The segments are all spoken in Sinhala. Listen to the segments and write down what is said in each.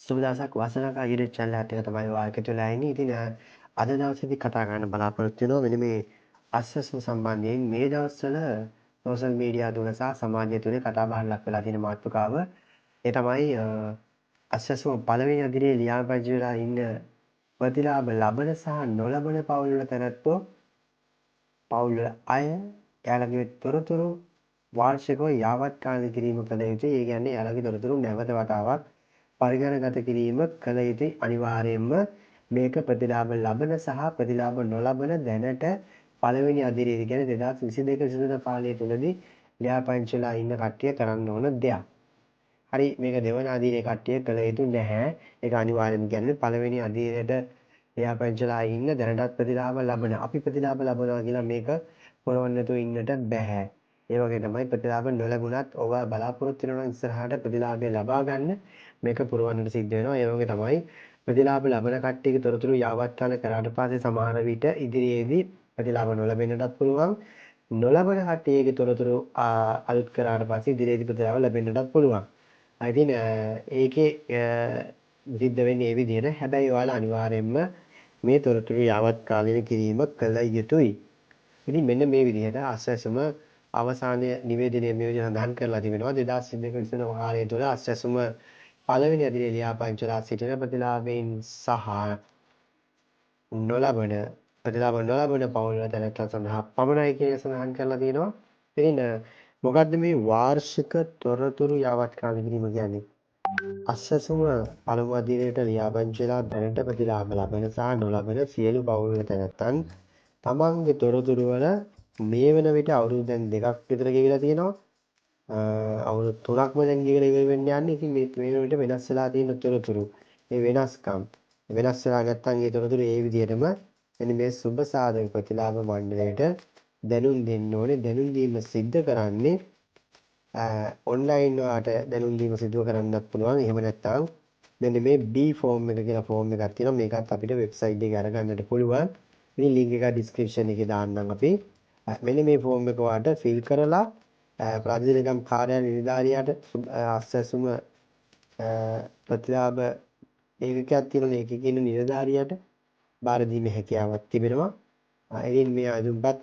සුබ දවසක් වාසනාවක YouTube channel එකත් එක්ක තමයි ඔයා එකතු වෙලා ඉන්නේ. ඉතින් අද දවසේදී කතා කරන්න බලාපොරොත්තු වෙනවා මෙන්න මේ අස්වැසුම් සම්බන්ධයෙන් මේ දවස්වල සෝෂල් මීඩියා තුල සහ සමාජය තුල කතා බහට ලක් වෙලා තියෙන මාතෘකාව. ඒ තමයි අස්වැසුම පළවෙනි අදියරේ ලියාපදිංචි වෙලා ඉන්න ප්‍රතිලාභ ලබන සහ නොලබන පවුල් වල තැනැත්තෝ පවුල් වල අය එයාලගේ තොරතුරු වාර්ෂිකව යාවත්කාලින කිරීම කළ යුතුයි. ඒ කියන්නේ එයාලගේ තොරතුරු නැවත වතාවක් පරිගණගත කිරීම කළ යුතුයි. අනිවාර්යයෙන්ම මේක ප්‍රතිලාභ ලබන සහ ප්‍රතිලාභ නොලබන දැනට පළවෙනි අදියරේ කියන්නේ 2022 කාලය තුලදී ලියාපදිංචිලා ඉන්න කට්ටිය කරන්න ඕන දෙයක්. හරි මේක දෙවන අදියරේ කට්ටිය කළ යුතු නැහැ. ඒක අනිවාර්යයෙන්ම කියන්නේ පළවෙනි අදියරේට ලියාපදිංචිලා ඉන්න දැනටත් ප්‍රතිලාභ ලබන. අපි ප්‍රතිලාභ ලබනවා කියලා මේක පුරවන්න නැතුව ඉන්නට බෑ. ඒ වගේ තමයි ප්‍රතිලාභ නොලැබුණත් ඔබ බලාපොරොත්තු වෙනවා ඉස්සරහට ප්‍රතිලාභය ලබා ගන්න මේක පුරවන්නට සිද්ධ වෙනවා. ඒ වගේ තමයි ප්‍රතිලාභ ලබන කට්ටියගේ තොරතුරු යාවත්කාල කරාට පස්සේ සමහර විට ඉදිරියේදී ප්‍රතිලාභ නොලැබෙන්නටත් පුළුවන්. නොලබන කට්ටියගේ තොරතුරු අලුත් කරාට පස්සේ ඉදිරියේදී ප්‍රතිලාභ ලැබෙන්නටත් පුළුවන්. ඉතින් ඒකේ සිද්ධ වෙන්නේ මේ විදිහට. හැබැයි ඔයාලා අනිවාර්යයෙන්ම මේ තොරතුරු යාවත්කාලින කිරීම කළ යුතුයි. ඉතින් මෙන්න මේ විදිහට අස්වැසුම අවසානයේ නිවේදනයේ මේ විදිහට සඳහන් කරලා තිබෙනවා 2022 කාලය තුළ අස්වැසුම පළවෙනි අදියරේ ලියාපදිංචිලා සිටින ප්‍රතිලාභයෙන් සහ නොලබන ප්‍රතිලාභ නොලබන පවුල් වල තැනැත්තන් සඳහා පමණයි කියලා සඳහන් කරලා තියෙනවා. ඉතින් මොකද්ද මේ වාර්ෂික තොරතුරු යාවත්කාලින කිරීම කියන්නේ? අස්වැසුම පළමු අදියරේට ලියාපදිංචිලා දැනට ප්‍රතිලාභ ලබන සහ නොලබන සියලු පවුල් වල තැනැත්තන් තමන්ගේ තොරතුරු වල මේ වන විට අවුරුදු දැන් 2ක් විතර ගෙවිලා තියෙනවා. අවුරුදු 3ක්ම දැන් ගෙවිලා ඉවර වෙන්න යන්නේ. ඉතින් මේ වෙන විට වෙනස් වෙලා තියෙන තොරතුරු. මේ වෙනස්කම් වෙනස් වෙලා නැත්නම් ඒ තොරතුරු ඒ විදිහටම මෙන්න මේ සුබ සාධක ප්‍රතිලාභ මණ්ඩලයට දැනුම් දෙන්න ඕනේ. දැනුම් දීම සිද්ධ කරන්නේ ඔන්ලයින් වාට දැනුම් දීම සිදු කරන්නත් පුළුවන්. එහෙම නැත්නම් මෙන්න මේ B ෆෝම් එක කියලා ෆෝම් එකක් තියෙනවා. මේකත් අපිට වෙබ්සයිට් එකේ අරගන්නට පුළුවන්. ඉතින් link එක description එකේ දාන්නම් අපි. මෙන්න මේ ෆෝම් එක ඔයාලට ෆිල් කරලා ප්‍රතිලේඛම් කාර්යාලය නිලධාරියාට අස්වැසුම ප්‍රතිලාභ ඒකකයක් තියෙන ඒකකින් නිලධාරියාට බාර දීමේ හැකියාවක් තිබෙනවා. ඉතින් මේ අඳුම්පත්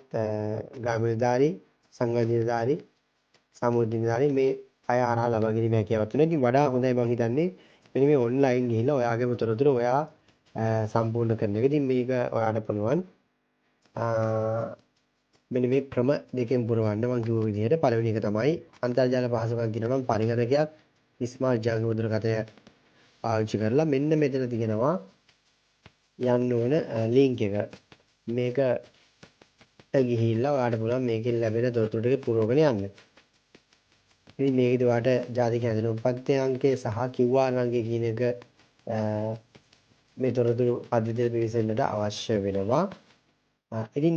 ග්‍රාම නිලධාරී, සංඝ නිලධාරී, සමුද්‍ර නිලධාරී මේ අය හරහා ලබා ගැනීමේ හැකියාවක් තියෙනවා. ඉතින් වඩා හොඳයි මම හිතන්නේ මෙන්න මේ ඔන්ලයින් ගිහිල්ලා ඔයාගේම තොරතුරු ඔයා සම්පූර්ණ කරන එක. ඉතින් මේක ඔයාලට පුළුවන්. මෙන්න මේ ක්‍රම දෙකෙන් පුරවන්න මම කිව්ව විදිහට පළවෙනි එක තමයි අන්තර්ජාල පහසුකම් කියනවා නම් පරිගණකයක් ස්මාර්ට් ජංගම දුරකථනයක් පාවිච්චි කරලා මෙන්න මෙතන තියෙනවා යන්න ඕන link එක. මේකට ගිහිල්ලා ඔයාලට පුළුවන් මේකෙන් ලැබෙන තොරතුරු ටික පුරවගෙන යන්න. ඉතින් මේකේදී ඔයාලට ජාතික හැඳුනුම්පත් අංකය සහ QR අංකය කියන එක මේ තොරතුරු පද්ධතියට පිවිසෙන්නට අවශ්‍ය වෙනවා. ඉතින්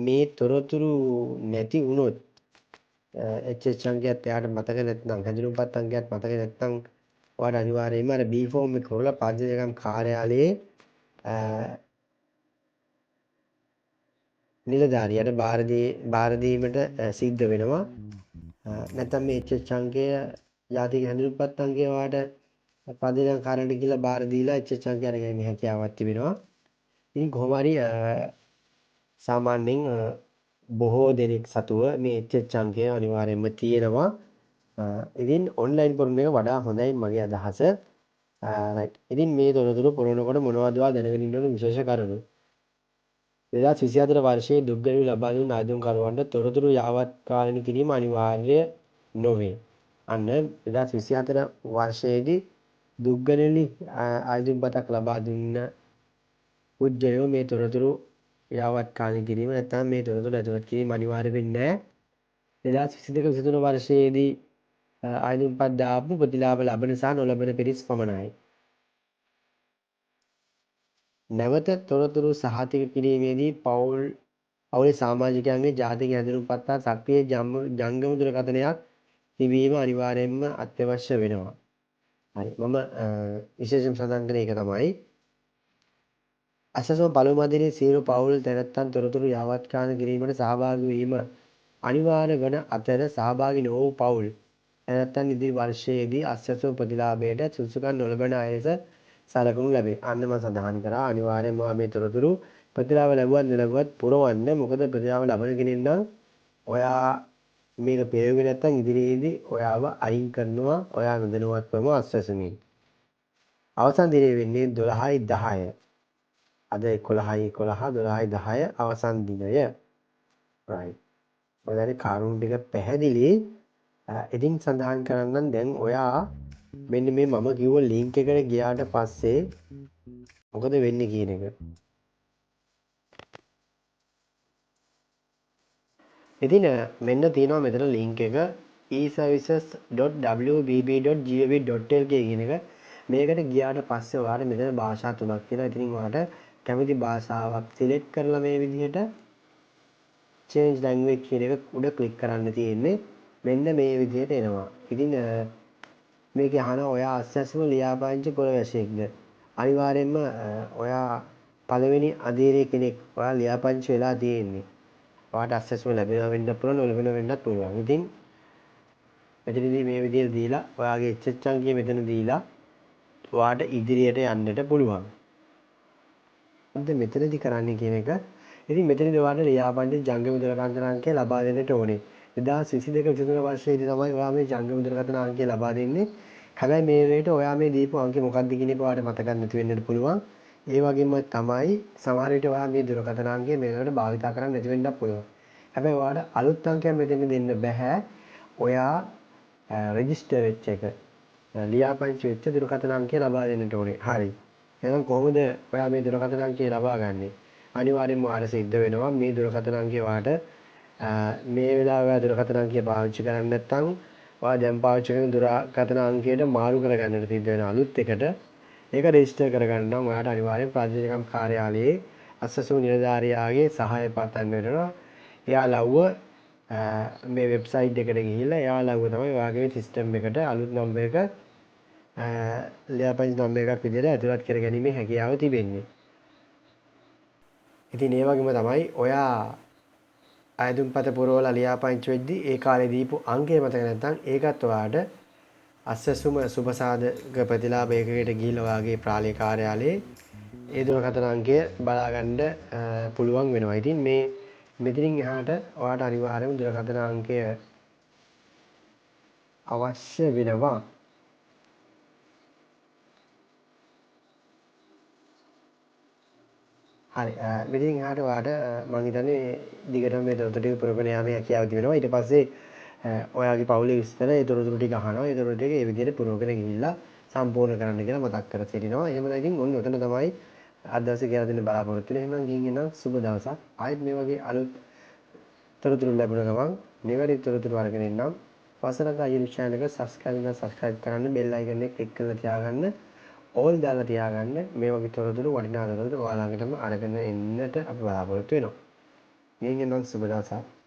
මේ තොරතුරු නැති වුණොත් HH අංකයත් එයාට මතක නැත්නම් හැඳුනුම්පත් අංකයත් මතක නැත්නම් ඔයාලට අනිවාර්යයෙන්ම අර B ෆෝම් එක කරලා පරිදේශකම් කාර්යාලයේ නිලධාරියට බාර දීමට සිද්ධ වෙනවා. නැත්නම් මේ HH අංකය ජාතික හැඳුනුම්පත් අංකය ඔයාලට පරිදේශකම් කාර්යාලයට ගිහිල්ලා බාර දීලා HH අංකය අරගෙන හැකියාවක් තිබෙනවා. ඉතින් කොහොම හරි සාමාන්‍යයෙන් බොහෝ දෙනෙක් සතුව මේ HH අංකය අනිවාර්යයෙන්ම තියෙනවා. ඉතින් ඔන්ලයින් පුරන එක වඩා හොඳයි මගේ අදහස. රයිට්. ඉතින් මේ තොරතුරු පුරවනකොට මොනවද දැනගෙන ඉන්න ඕන විශේෂ කරුණු? 2024 වර්ෂයේ දුක්ගැමුණු ලබා දුන් ආයුධකරුවන්ට තොරතුරු යාවත්කාලින කිරීම අනිවාර්ය නොවේ. අන්න 2024 වර්ෂයේදී දුක්ගැමුණු ආයුධපතක් ලබා දුන්න පුද්ගලයෝ මේ තොරතුරු යාවත්කාලින කිරීම නැත්නම් මේ තොරතුරු ඇතුළත් කිරීම අනිවාර්ය වෙන්නේ නැහැ. 2022 වර්ෂයේදී ආයුධපත් දාපු ප්‍රතිලාභ ලබන සහ නොලබන පිරිස් පමණයි. නැවත තොරතුරු සහතික කිරීමේදී පවුලේ සමාජිකයන්ගේ ජාතික හැඳුනුම්පත් හා සක්‍රීය ජංගම දුරකථනයක් තිබීම අනිවාර්යයෙන්ම අත්‍යවශ්‍ය වෙනවා. හරි මම විශේෂයෙන් සඳහන් කරේ ඒක තමයි අසසම පළමු අදියරේ සියලු පවුල් තැනැත්තන් තොරතුරු යාවත්කාලින කිරීමට සහභාගී වීම අනිවාර්ය වන අතර සහභාගී නොවූ පවුල් නැත්නම් ඉදිරි වර්ෂයේදී අස්වැසුම ප්‍රතිලාභයට සුදුසුකම් නොලබන අය ලෙස සලකනු ලැබේ. අන්න මම සඳහන් කරා අනිවාර්යෙන්ම මේ තොරතුරු ප්‍රතිලාභ ලැබුවත් නැලැබුවත් පුරවන්න. මොකද ප්‍රතිලාභ ලබන කෙනෙක් නම් ඔයා මේක පෙරෙව්වේ නැත්නම් ඉදිරියේදී ඔයාව අයින් කරනවා ඔයා නොදැනුවත්වම අස්වැසුමින්. අවසන් දිනය වෙන්නේ 12/10. අද 11/11 12/10 අවසන් දිනය. right. ඔයාලට කාරුණු ටික පැහැදිලි. ඉතින් සඳහන් කරන්නම් දැන් ඔයා මෙන්න මේ මම කිව්ව ලින්ක් එකට ගියාට පස්සේ මොකද වෙන්නේ කියන එක. ඉතින් මෙන්න තියෙනවා මෙතන ලින්ක් එක eservices.wbb.gov.lk කියන එක. මේකට ගියාට පස්සේ ඔයාලට මෙතන භාෂා තුනක් තියෙනවා. ඉතින් ඔයාලට කැමති භාෂාවක් සිලෙක්ට් කරලා මේ විදිහට change language කියන එක උඩ ක්ලික් කරන්න තියෙන්නේ. මෙන්න මේ විදිහට එනවා. ඉතින් මේක අහනවා ඔයා අස්වැසුම ලියාපදිංචි කොළ වැසියෙක්ද? අනිවාර්යයෙන්ම ඔයා පළවෙනි අධීරයේ කෙනෙක්. ඔයා ලියාපදිංචි වෙලා තියෙන්නේ. ඔයාට අස්වැසුම ලැබෙනවා වෙන්න පුළුවන්, නොලැබෙන වෙන්නත් පුළුවන්. ඉතින් මෙතනදී මේ විදිහට දීලා ඔයාගේ HH අංකය මෙතන දීලා ඔයාට ඉදිරියට යන්නට පුළුවන්. මෙතනදී කරන්නේ කියන එක. ඉතින් මෙතනදී ඔයාලට ලියාපදිංචි ජංගම දුරකථන අංකය ලබා දෙන්නට ඕනේ. 2022-23 වර්ෂයේදී තමයි ඔයා මේ ජංගම දුරකථන අංකය ලබා දෙන්නේ. හැබැයි මේ වෙලේට ඔයා මේ දීපු අංකය මොකක්ද කියන එක ඔයාලට මතක නැති වෙන්නත් පුළුවන්. ඒ වගේම තමයි සමහර විට ඔයා මේ දුරකථන අංකය මේ වෙලාවට භාවිතා කරන්න නැති වෙන්නත් පුළුවන්. හැබැයි ඔයාලට අලුත් අංකයක් මෙතන දෙන්න බෑ. ඔයා රෙජිස්ටර් වෙච්ච එක ලියාපදිංචි වෙච්ච දුරකථන අංකය ලබා දෙන්නට ඕනේ. හරි. එහෙනම් කොහොමද ඔයා මේ දුරකථන අංකය ලබා ගන්නෙ? අනිවාර්යෙන්ම ඔයාලට සිද්ධ වෙනවා මේ දුරකථන අංකය ඔයාට මේ වෙලාවේ ඔයා දුරකථන අංකය පාවිච්චි කරන්නේ නැත්නම් ඔයා දැන් පාවිච්චි කරන දුරකථන අංකයට මාරු කරගන්නට සිද්ධ වෙනවා අලුත් එකට. ඒක රෙජිස්ටර් කරගන්න නම් ඔයාට අනිවාර්යෙන් ප්‍රාදේශික කාර්යාලයේ අස්වැසුම නිලධාරියාගේ සහාය පතන්න වෙනවා. එයාලව මේ වෙබ්සයිට් එකට ගිහිල්ලා එයාලව තමයි ඔයාගේ සිස්ටම් එකට අලුත් නම්බර් එක ලියාපදිංචි නම්බර් එකක් විදිහට ඇතුළත් කරගැනීමේ හැකියාව තිබෙන්නේ. ඉතින් ඒ වගේම තමයි ඔයා අයදුම්පත පුරවලා ලියාපදිංචි වෙද්දී ඒ කාලේ දීපු අංකය මතක නැත්නම් ඒකත් ඔයාට අස්වැසුම සුබසාධක ප්‍රතිලාභ ඒකකයට ගිහිල්ලා ඔයාගේ ප්‍රාලේ කාර්යාලයේ ඒ දුරකථන අංකය බලා ගන්න පුළුවන් වෙනවා. ඉතින් මේ මෙතනින් එහාට ඔයාට අනිවාර්යයෙන්ම දුරකථන අංකය අවශ්‍ය වෙනවා. හරි. මෙතනින් එහාට ඔයාට මම හිතන්නේ දිගටම මේ තොරතුරු ටික පුරවගෙන යාමේ හැකියාව තිබෙනවා. ඊට පස්සේ ඔයාගේ පවුලේ විස්තර ඒ තොරතුරු ටික අහනවා. ඒ තොරතුරු ටික ඒ විදිහට පුරවගෙන ගිහිල්ලා සම්පූර්ණ කරන්න කියලා මතක් කර සිටිනවා. එහෙමනම් ඉතින් ඔන්න ඔතන තමයි අද දවසේ කියලා දෙන්න බලාපොරොත්තු වෙන්නේ. එහෙනම් ගිහින් එනම් සුබ දවසක්. ආයෙත් මේ වගේ අලුත් තොරතුරු ලැබුණ ගමන් නිවැරදි තොරතුරු අරගෙන එන්නම්. වසරක YouTube channel එක subscribe කරන්න bell icon එක click කරලා තියාගන්න. all දාලා තියාගන්න. මේ වගේ තොරතුරු වටිනා තොරතුරු ඔයාලඟටම අරගෙන එන්නට අපි බලාපොරොත්තු වෙනවා. ගිහින් එනම් සුබ දවසක්.